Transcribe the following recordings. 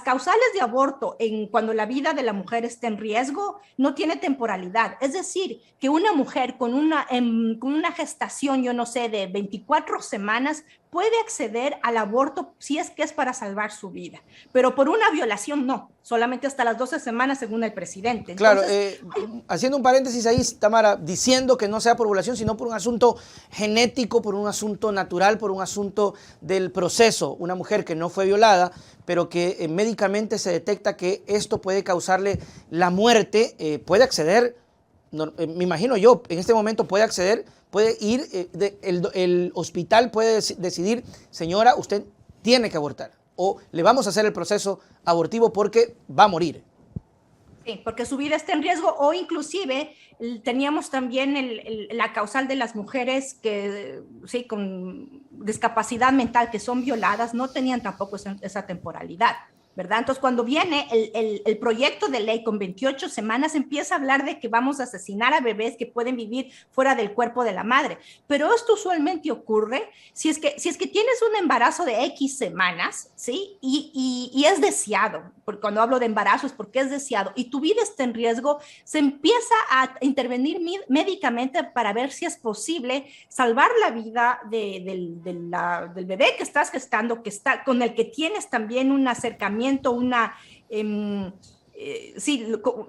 causales de aborto cuando la vida de la mujer está en riesgo no tiene temporalidad. Es decir, que una mujer con una gestación, yo no sé, de 24 semanas puede acceder al aborto si es que es para salvar su vida, pero por una violación no, solamente hasta las 12 semanas según el presidente. Claro, Entonces, haciendo un paréntesis ahí, Tamara, diciendo que no sea por violación, sino por un asunto genético, por un asunto natural, por un asunto del proceso. Una mujer que no fue violada, pero que médicamente se detecta que esto puede causarle la muerte, puede acceder, me imagino yo, en este momento puede acceder, puede ir, el hospital puede decidir, señora, usted tiene que abortar, o le vamos a hacer el proceso abortivo porque va a morir. sí, porque su vida está en riesgo, o inclusive teníamos también la causal de las mujeres que, sí, con discapacidad mental que son violadas, no tenían tampoco esa temporalidad, ¿verdad? Entonces, cuando viene el proyecto de ley con 28 semanas, empieza a hablar de que vamos a asesinar a bebés que pueden vivir fuera del cuerpo de la madre. Pero esto usualmente ocurre si es que tienes un embarazo de X semanas, ¿sí? Y es deseado, porque cuando hablo de embarazo es porque es deseado, y tu vida está en riesgo, se empieza a intervenir médicamente para ver si es posible salvar la vida del bebé que estás gestando, con el que tienes también un acercamiento, sí,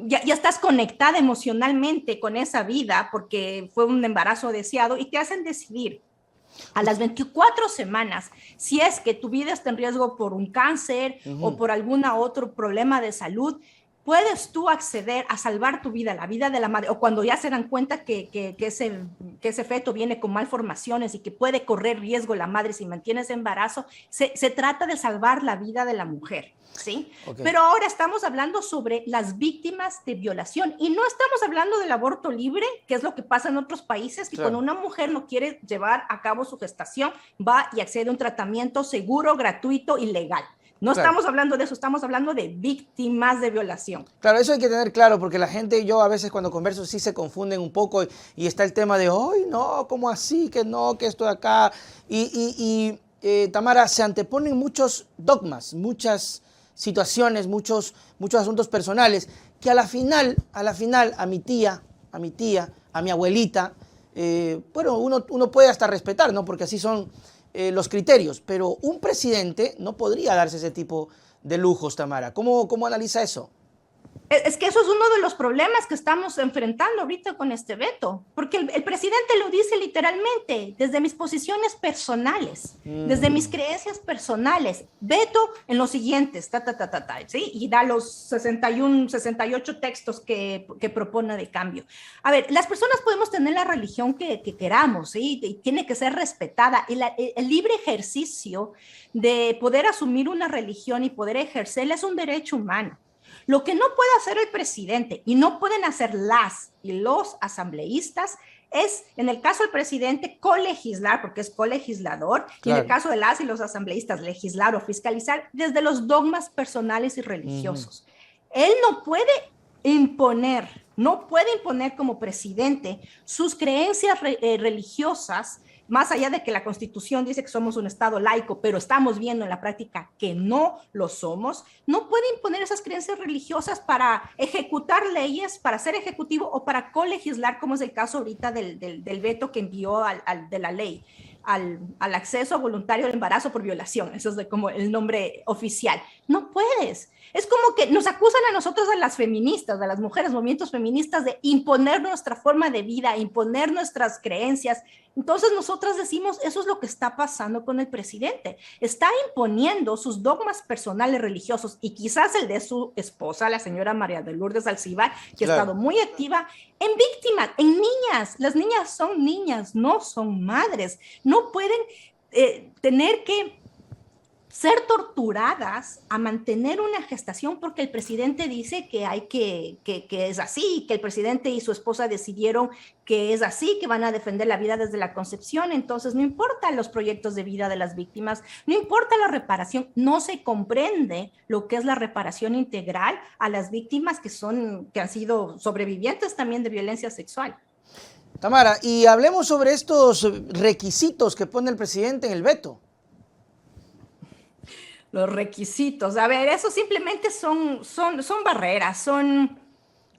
ya estás conectada emocionalmente con esa vida porque fue un embarazo deseado, y te hacen decidir a las 24 semanas si es que tu vida está en riesgo por un cáncer o por algún otro problema de salud. Puedes tú acceder a salvar tu vida, la vida de la madre, o cuando ya se dan cuenta que ese feto viene con malformaciones y que puede correr riesgo la madre si mantiene ese embarazo. Se trata de salvar la vida de la mujer, ¿sí? Okay. Pero ahora estamos hablando sobre las víctimas de violación, y no estamos hablando del aborto libre, que es lo que pasa en otros países, que claro, cuando una mujer no quiere llevar a cabo su gestación, va y accede a un tratamiento seguro, gratuito y legal. No claro. estamos hablando de eso, estamos hablando de víctimas de violación. Claro, eso hay que tener claro, porque la gente, yo a veces cuando converso sí se confunden un poco y está el tema de, ¡ay, no! ¿Cómo así? Que no, que esto de acá. Tamara, se anteponen muchos dogmas, muchas situaciones, muchos asuntos personales, que a la final, a mi tía, a mi abuelita, bueno, uno puede hasta respetar, ¿no? Porque así son los criterios, pero un presidente no podría darse ese tipo de lujos, Tamara. ¿Cómo analiza eso? Es que eso es uno de los problemas que estamos enfrentando ahorita con este veto, porque el presidente lo dice literalmente: desde mis posiciones personales, desde mis creencias personales, veto en los siguientes, ¿sí? Y da los 68 textos que propone de cambio. A ver, las personas podemos tener la religión que queramos, ¿sí? Y tiene que ser respetada, y el libre ejercicio de poder asumir una religión y poder ejercerla es un derecho humano. Lo que no puede hacer el presidente, y no pueden hacer las y los asambleístas, es, en el caso del presidente, colegislar, porque es colegislador, claro, y en el caso de las y los asambleístas, legislar o fiscalizar desde los dogmas personales y religiosos. Él no puede imponer como presidente sus creencias religiosas, más allá de que la Constitución dice que somos un Estado laico, pero estamos viendo en la práctica que no lo somos. No puede imponer esas creencias religiosas para ejecutar leyes, para ser ejecutivo o para colegislar, como es el caso ahorita del veto que envió de la ley al acceso voluntario al embarazo por violación. Eso es como el nombre oficial. No puedes. Es como que nos acusan a nosotros, a las feministas, a las mujeres, movimientos feministas, de imponer nuestra forma de vida, imponer nuestras creencias. Entonces nosotras decimos, eso es lo que está pasando con el presidente. Está imponiendo sus dogmas personales religiosos, y quizás el de su esposa, la señora María de Lourdes Alcivar, que claro, ha estado muy activa en víctimas, en niñas. Las niñas son niñas, no son madres. No pueden tener que ser torturadas a mantener una gestación porque el presidente dice que es así, que el presidente y su esposa decidieron que es así, que van a defender la vida desde la concepción. Entonces no importa los proyectos de vida de las víctimas, no importa la reparación, no se comprende lo que es la reparación integral a las víctimas que han sido sobrevivientes también de violencia sexual. Tamara, y hablemos sobre estos requisitos que pone el presidente en el veto. Los requisitos. A ver, eso simplemente son barreras, son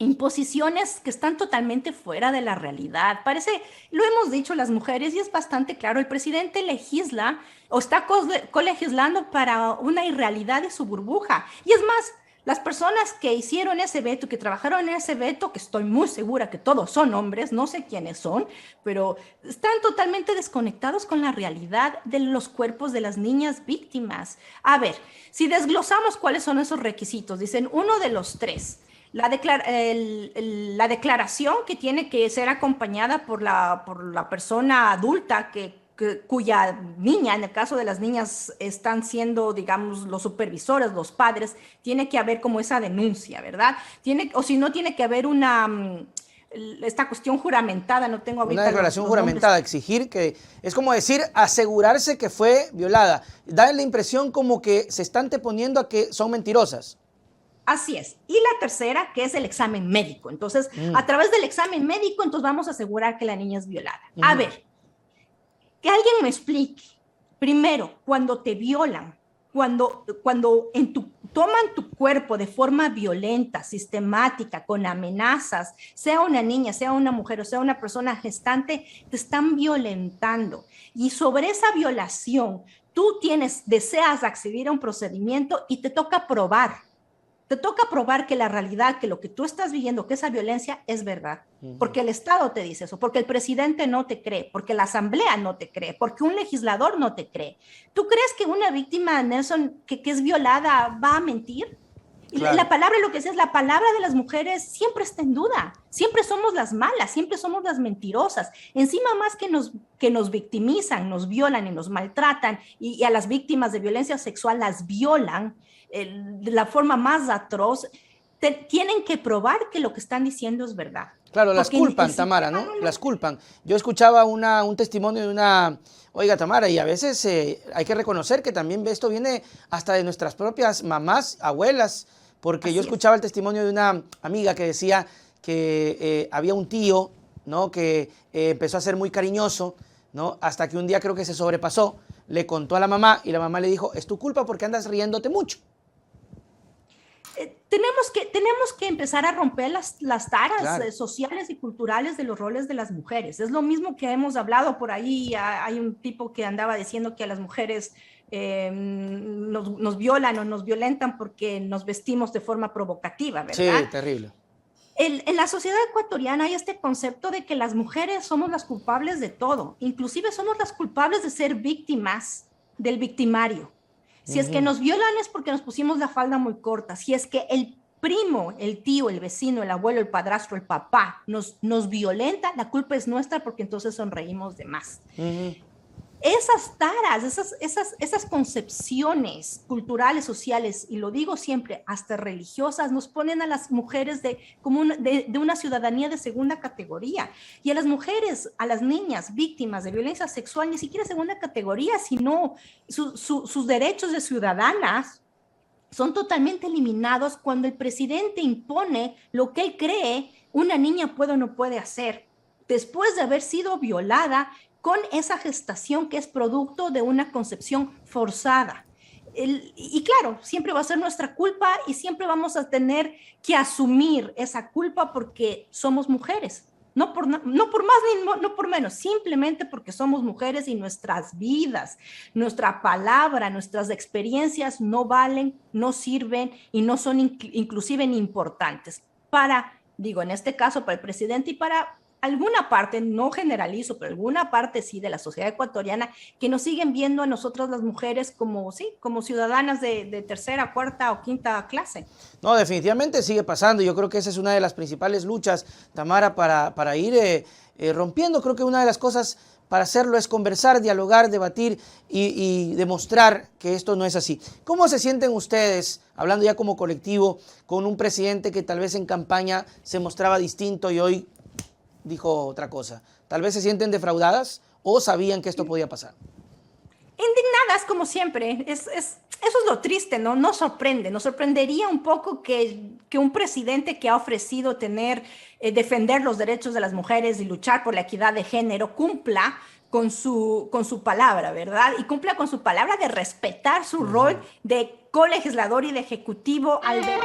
imposiciones que están totalmente fuera de la realidad. Parece, lo hemos dicho las mujeres y es bastante claro, el presidente legisla o está colegislando para una irrealidad de su burbuja. Y es más, las personas que hicieron ese veto, que trabajaron en ese veto, que estoy muy segura que todos son hombres, no sé quiénes son, pero están totalmente desconectados con la realidad de los cuerpos de las niñas víctimas. A ver, si desglosamos cuáles son esos requisitos, dicen uno de los tres. La declaración que tiene que ser acompañada por la persona adulta cuya niña, en el caso de las niñas, están siendo, digamos, los supervisores, los padres, tiene que haber como esa denuncia, ¿verdad? O si no, tiene que haber esta cuestión juramentada, no tengo ahorita una declaración juramentada, exigir que, es como decir, asegurarse que fue violada. Da la impresión como que se están anteponiendo a que son mentirosas. Así es. Y la tercera, que es el examen médico. Entonces, a través del examen médico, entonces vamos a asegurar que la niña es violada. A ver, que alguien me explique. Primero, cuando te violan, cuando toman tu cuerpo de forma violenta, sistemática, con amenazas, sea una niña, sea una mujer o sea una persona gestante, te están violentando. Y sobre esa violación, tú deseas acceder a un procedimiento y te toca probar. Te toca probar que la realidad, que lo que tú estás viviendo, que esa violencia es verdad. Porque el Estado te dice eso, porque el presidente no te cree, porque la asamblea no te cree, porque un legislador no te cree. ¿Tú crees que una víctima, Nelson, que es violada, va a mentir? Claro. La palabra, lo que es la palabra de las mujeres siempre está en duda. Siempre somos las malas, siempre somos las mentirosas. Encima más que nos victimizan, nos violan y nos maltratan, y a las víctimas de violencia sexual las violan de la forma más atroz, tienen que probar que lo que están diciendo es verdad. Claro, las culpan, Tamara, ¿no? Las culpan. Yo escuchaba un testimonio de una... Oiga, Tamara, y a veces hay que reconocer que también esto viene hasta de nuestras propias mamás, abuelas, porque yo escuchaba el testimonio de una amiga que decía que había un tío, ¿no?, que empezó a ser muy cariñoso, ¿no?, hasta que un día creo que se sobrepasó, le contó a la mamá y la mamá le dijo, es tu culpa porque andas riéndote mucho. Tenemos que empezar a romper las taras claro. Sociales y culturales de los roles de las mujeres. Es lo mismo que hemos hablado por ahí. Hay un tipo que andaba diciendo que a las mujeres nos violan o nos violentan porque nos vestimos de forma provocativa, ¿verdad? Sí, terrible. En la sociedad ecuatoriana hay este concepto de que las mujeres somos las culpables de todo. Inclusive somos las culpables de ser víctimas del victimario. Si es que nos violan es porque nos pusimos la falda muy corta. Si es que el primo, el tío, el vecino, el abuelo, el padrastro, el papá nos violenta, la culpa es nuestra porque entonces sonreímos de más. Esas taras, esas concepciones culturales, sociales, y lo digo siempre, hasta religiosas, nos ponen a las mujeres de una ciudadanía de segunda categoría. Y a las mujeres, a las niñas víctimas de violencia sexual, ni siquiera segunda categoría, sino sus derechos de ciudadanas son totalmente eliminados cuando el presidente impone lo que él cree una niña puede o no puede hacer, después de haber sido violada con esa gestación que es producto de una concepción forzada. Y claro, siempre va a ser nuestra culpa y siempre vamos a tener que asumir esa culpa porque somos mujeres. No por más ni no por menos, simplemente porque somos mujeres y nuestras vidas, nuestra palabra, nuestras experiencias no valen, no sirven y no son inclusive ni importantes en este caso, para el presidente y para alguna parte, no generalizo, pero alguna parte sí de la sociedad ecuatoriana que nos siguen viendo a nosotras las mujeres como ciudadanas de tercera, cuarta o quinta clase. No, definitivamente sigue pasando. Yo creo que esa es una de las principales luchas, Tamara, para ir rompiendo. Creo que una de las cosas para hacerlo es conversar, dialogar, debatir y demostrar que esto no es así. ¿Cómo se sienten ustedes, hablando ya como colectivo, con un presidente que tal vez en campaña se mostraba distinto y hoy dijo otra cosa? Tal vez se sienten defraudadas o sabían que esto podía pasar. Indignadas, como siempre. Eso es lo triste, ¿no? Nos sorprende. Nos sorprendería un poco que un presidente que ha ofrecido defender los derechos de las mujeres y luchar por la equidad de género cumpla con su palabra, ¿verdad? Y cumpla con su palabra de respetar su rol de colegislador y de ejecutivo al ver...